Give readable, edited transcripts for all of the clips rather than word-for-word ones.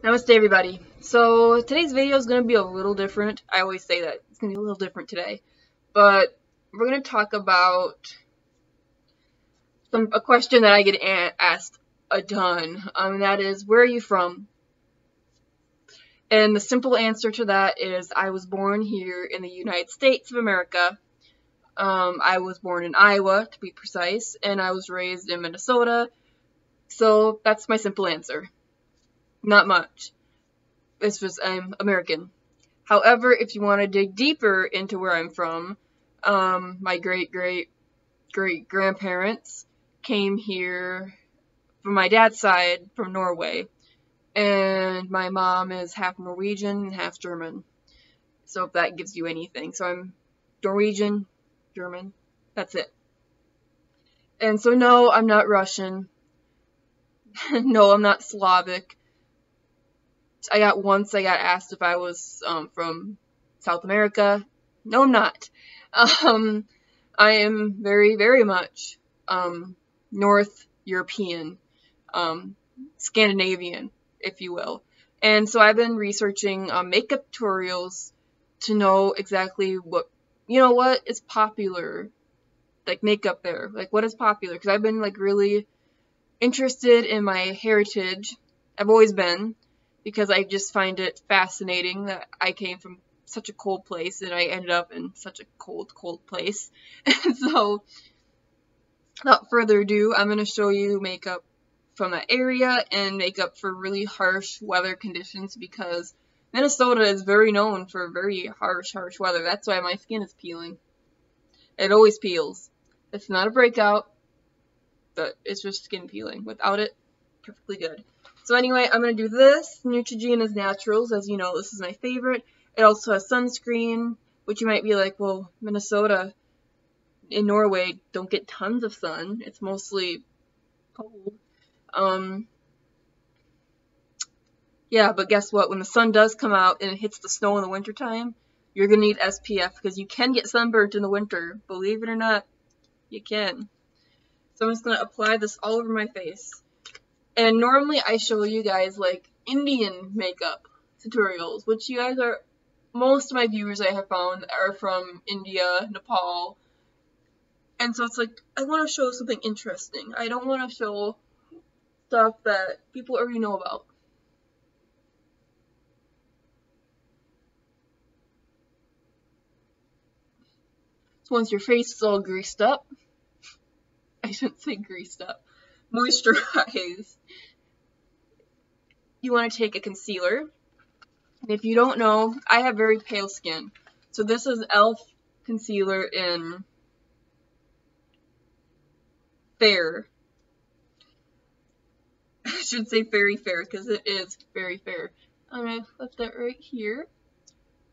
Namaste everybody. So today's video is going to be a little different. I always say that. It's going to be a little different today. But we're going to talk about a question that I get asked a ton. And that is, where are you from? And the simple answer to that is I was born here in the United States of America. I was born in Iowa, to be precise, and I was raised in Minnesota. So that's my simple answer. Not much. It's just I'm American. However, if you want to dig deeper into where I'm from, my great-great-great-grandparents came here from my dad's side from Norway. And my mom is half Norwegian and half German. So if that gives you anything. So I'm Norwegian, German. That's it. And so no, I'm not Russian. No, I'm not Slavic. I got asked if I was from South America. No, I'm not. I am very, very much North European, Scandinavian, if you will. And so I've been researching makeup tutorials to know exactly what is popular, like makeup there, like what is popular. Because I've been like really interested in my heritage. I've always been. Because I just find it fascinating that I came from such a cold place and I ended up in such a cold, cold place. And so, without further ado, I'm going to show you makeup from that area and makeup for really harsh weather conditions because Minnesota is very known for very harsh weather. That's why my skin is peeling. It always peels. It's not a breakout, but it's just skin peeling. Without it, perfectly good. So anyway, I'm going to do this. Neutrogena's Naturals. As you know, this is my favorite. It also has sunscreen, which you might be like, well, Minnesota in Norway don't get tons of sun. It's mostly cold. Yeah, but guess what? When the sun does come out and it hits the snow in the wintertime, you're going to need SPF because you can get sunburnt in the winter. Believe it or not, you can. So I'm just going to apply this all over my face. And normally I show you guys like Indian makeup tutorials, which you guys are, most of my viewers I have found are from India, Nepal. And so it's like, I want to show something interesting. I don't want to show stuff that people already know about. So once your face is all greased up, I shouldn't say greased up, moisturized, you want to take a concealer. And if you don't know, I have very pale skin. So this is e.l.f. concealer in fair. I should say very fair because it is very fair. I'm going to flip that right here.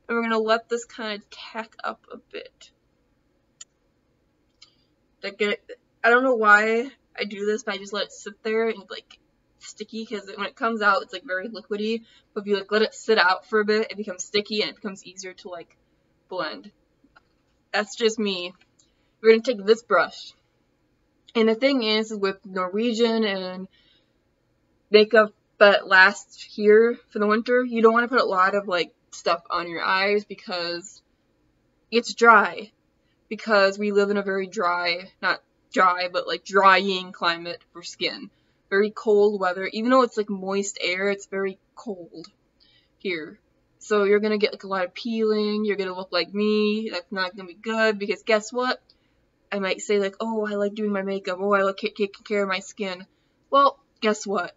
And we're going to let this kind of tack up a bit. I don't know why I do this, but I just let it sit there and like sticky because when it comes out it's like very liquidy, but if you like let it sit out for a bit it becomes sticky and it becomes easier to like blend. That's just me. We're gonna take this brush, and the thing is with Norwegian and makeup that lasts here for the winter, you don't want to put a lot of like stuff on your eyes because it's dry, because we live in a very dry, not dry, but like drying climate for skin. Very cold weather. Even though it's like moist air, it's very cold here. So you're going to get like a lot of peeling. You're going to look like me. That's not going to be good because guess what? I might say like, oh, I like doing my makeup. Oh, I like taking care of my skin. Well, guess what?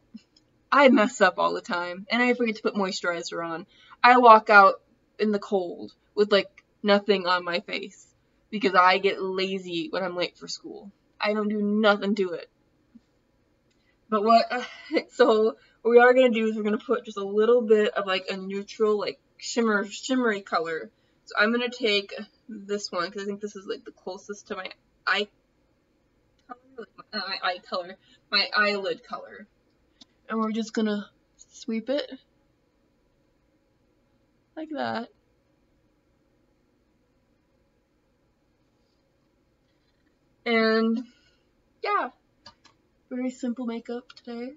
I mess up all the time and I forget to put moisturizer on. I walk out in the cold with like nothing on my face because I get lazy when I'm late for school. I don't do nothing to it. But so what we are going to do is we're going to put just a little bit of like a neutral, like shimmery color. So I'm going to take this one because I think this is like the closest to my eye color, my eyelid color. And we're just going to sweep it like that. And yeah. Very simple makeup today.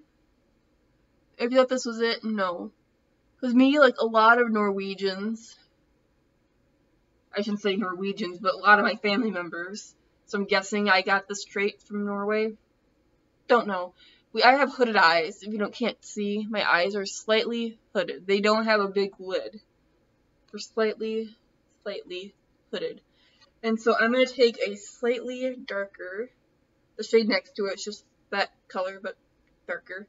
If you thought this was it, no. Because me, like a lot of Norwegians, I shouldn't say Norwegians, but a lot of my family members, so I'm guessing I got this trait from Norway. Don't know. I have hooded eyes. If you can't see, my eyes are slightly hooded. They don't have a big lid. They're slightly hooded. And so I'm going to take a slightly darker, the shade next to it's just that color, but darker.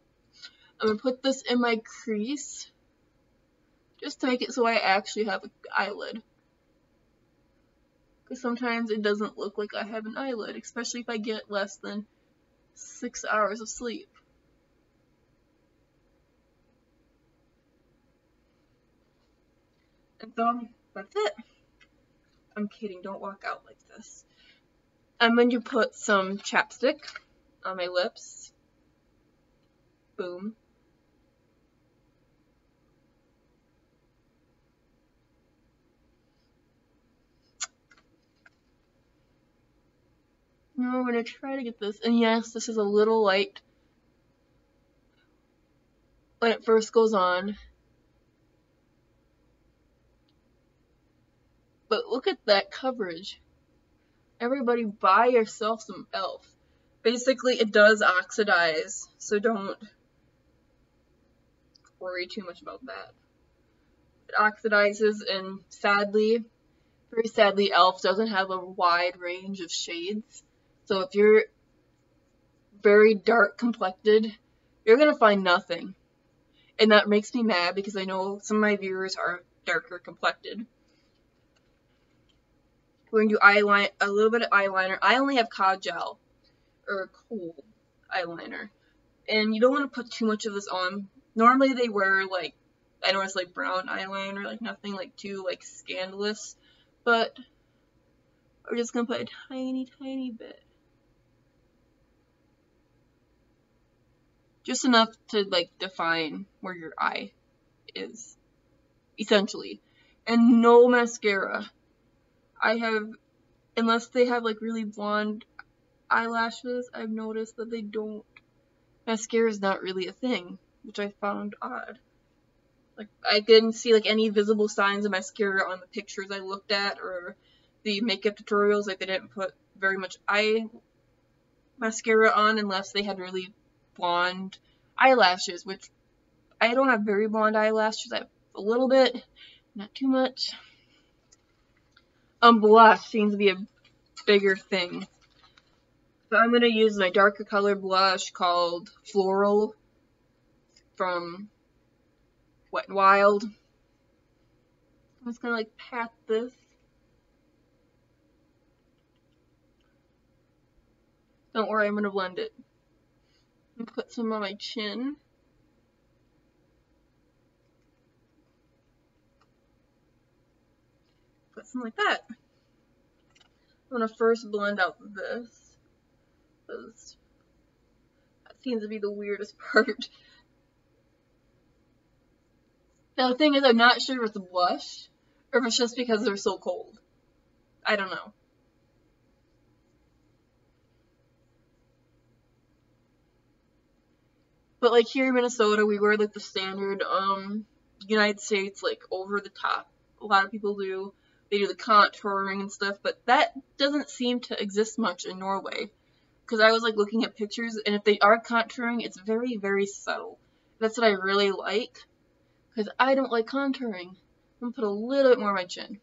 I'm going to put this in my crease, just to make it so I actually have an eyelid. Because sometimes it doesn't look like I have an eyelid, especially if I get less than 6 hours of sleep. And so, that's it. I'm kidding, don't walk out like this. I'm going to put some chapstick on my lips. Boom. Now we're going to try to get this, and yes, this is a little light when it first goes on. But look at that coverage. Everybody buy yourself some e.l.f. Basically, it does oxidize, so don't worry too much about that. It oxidizes, and sadly, very sadly, e.l.f. doesn't have a wide range of shades. So if you're very dark complected, you're going to find nothing. And that makes me mad because I know some of my viewers are darker complected. We're going to do a little bit of eyeliner. I only have Kajal, or kohl eyeliner. And you don't want to put too much of this on. Normally they wear like, I know it's like brown eyeliner, like nothing like too like scandalous. But we're just going to put a tiny bit. Just enough to like define where your eye is, essentially. And no mascara. Unless they have like really blonde eyelashes, I've noticed that they don't. Mascara is not really a thing, which I found odd. Like, I didn't see like any visible signs of mascara on the pictures I looked at or the makeup tutorials. Like, they didn't put very much eye mascara on unless they had really blonde eyelashes, which I don't have very blonde eyelashes. I have a little bit, not too much. Blush seems to be a bigger thing. So I'm going to use my darker color blush called Floral from Wet n Wild. I'm just going to like pat this. Don't worry, I'm going to blend it. And put some on my chin. Put some like that. I'm going to first blend out this, because that seems to be the weirdest part. Now the thing is, I'm not sure if it's a blush, or if it's just because they're so cold. I don't know. But like here in Minnesota, we wear like the standard United States like over the top. A lot of people do. They do the contouring and stuff, but that doesn't seem to exist much in Norway. Because I was like looking at pictures, and if they are contouring, it's very, very subtle. That's what I really like, because I don't like contouring. I'm gonna put a little bit more on my chin.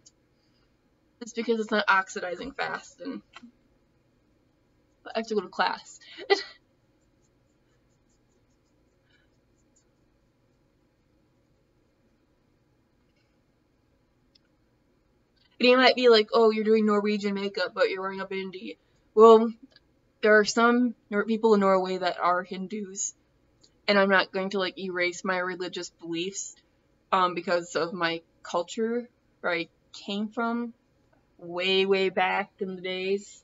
It's because it's not oxidizing fast, and I have to go to class. And you might be like, oh, you're doing Norwegian makeup, but you're wearing a bindi. Well, there are some people in Norway that are Hindus, and I'm not going to like erase my religious beliefs because of my culture, where I came from way, way back in the days.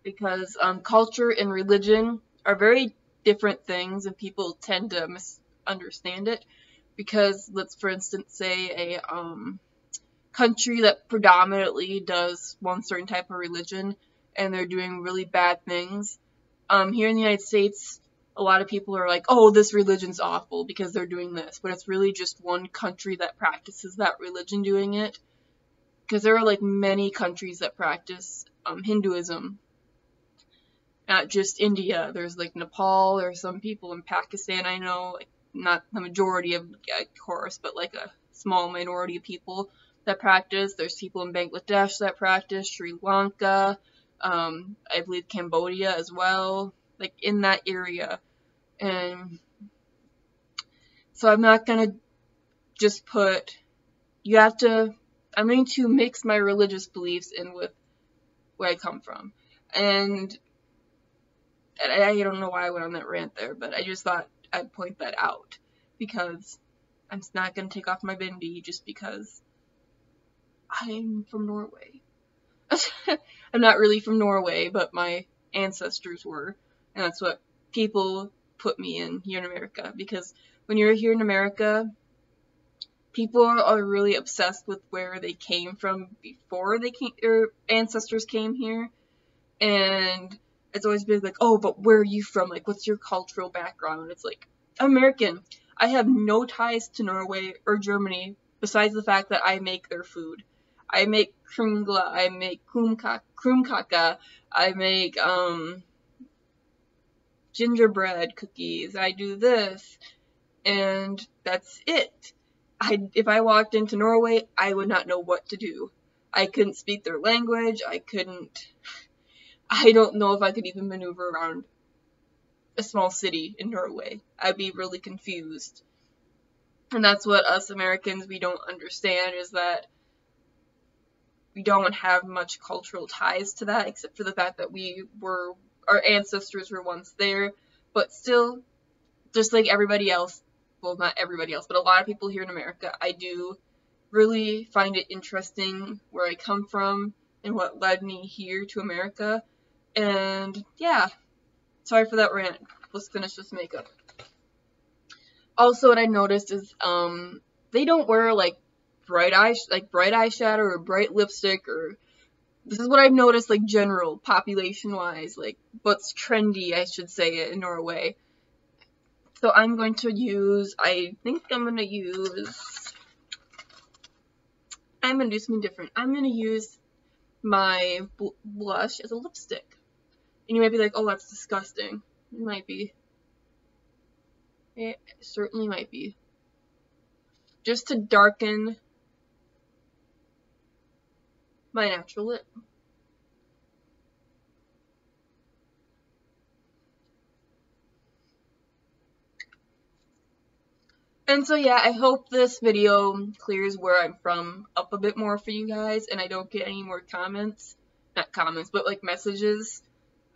Because culture and religion are very different things, and people tend to misunderstand it. Because let's, for instance, say a country that predominantly does one certain type of religion, and they're doing really bad things. Here in the United States, a lot of people are like, oh, this religion's awful because they're doing this, but it's really just one country that practices that religion doing it. Because there are like many countries that practice Hinduism, not just India. There's like Nepal, there's some people in Pakistan I know, like not the majority of course, but like a small minority of people that practice. There's people in Bangladesh that practice, Sri Lanka, I believe Cambodia as well, like in that area. And so I'm not gonna just put, I'm going to mix my religious beliefs in with where I come from. And I don't know why I went on that rant there, but I just thought I'd point that out, because I'm not going to take off my bindi just because I'm from Norway. I'm not really from Norway, but my ancestors were, and that's what people put me in here in America, because when you're here in America, people are really obsessed with where they came from before their ancestors came here, and it's always been like, oh, but where are you from? Like, what's your cultural background? And it's like, I'm American. I have no ties to Norway or Germany besides the fact that I make their food. I make kringla, I make krumkaka, I make gingerbread cookies, I do this, and that's it. If I walked into Norway, I would not know what to do. I couldn't speak their language, I don't know if I could even maneuver around a small city in Norway. I'd be really confused. And that's what us Americans, we don't understand, is that we don't have much cultural ties to that, except for the fact that our ancestors were once there, but still, just like everybody else, well, not everybody else, but a lot of people here in America, I do really find it interesting where I come from and what led me here to America. And yeah, sorry for that rant. Let's finish this makeup. Also, what I noticed is they don't wear like bright eyeshadow or bright lipstick, or this is what I've noticed, like general population wise, like what's trendy, I should say, in Norway. So I'm going to use, I'm going to do something different. I'm going to use my blush as a lipstick. And you might be like, oh, that's disgusting. It might be. It certainly might be. Just to darken my natural lip. And so yeah, I hope this video clears where I'm from up a bit more for you guys, and I don't get any more comments, not comments, but like messages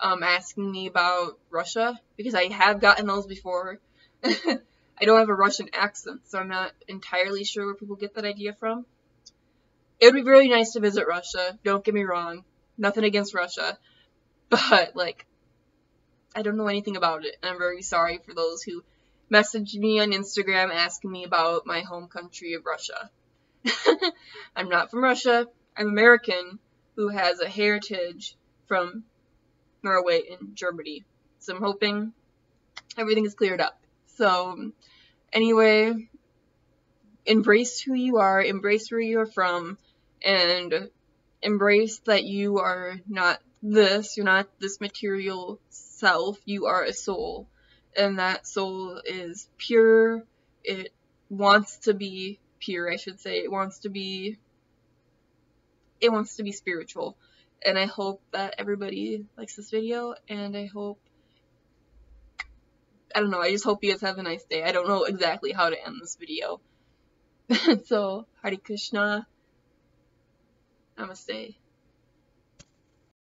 asking me about Russia, because I have gotten those before. I don't have a Russian accent, so I'm not entirely sure where people get that idea from. It would be really nice to visit Russia, don't get me wrong, nothing against Russia, but like, I don't know anything about it, and I'm very sorry for those who messaged me on Instagram asking me about my home country of Russia. I'm not from Russia. I'm American who has a heritage from Norway and Germany. So I'm hoping everything is cleared up. So anyway, embrace who you are, embrace where you're from, and embrace that you are not this, you're not this material self, you are a soul. And that soul is pure, it wants to be pure, I should say. It wants to be spiritual. And I hope that everybody likes this video, and I just hope you guys have a nice day. I don't know exactly how to end this video. So, Hare Krishna, Namaste.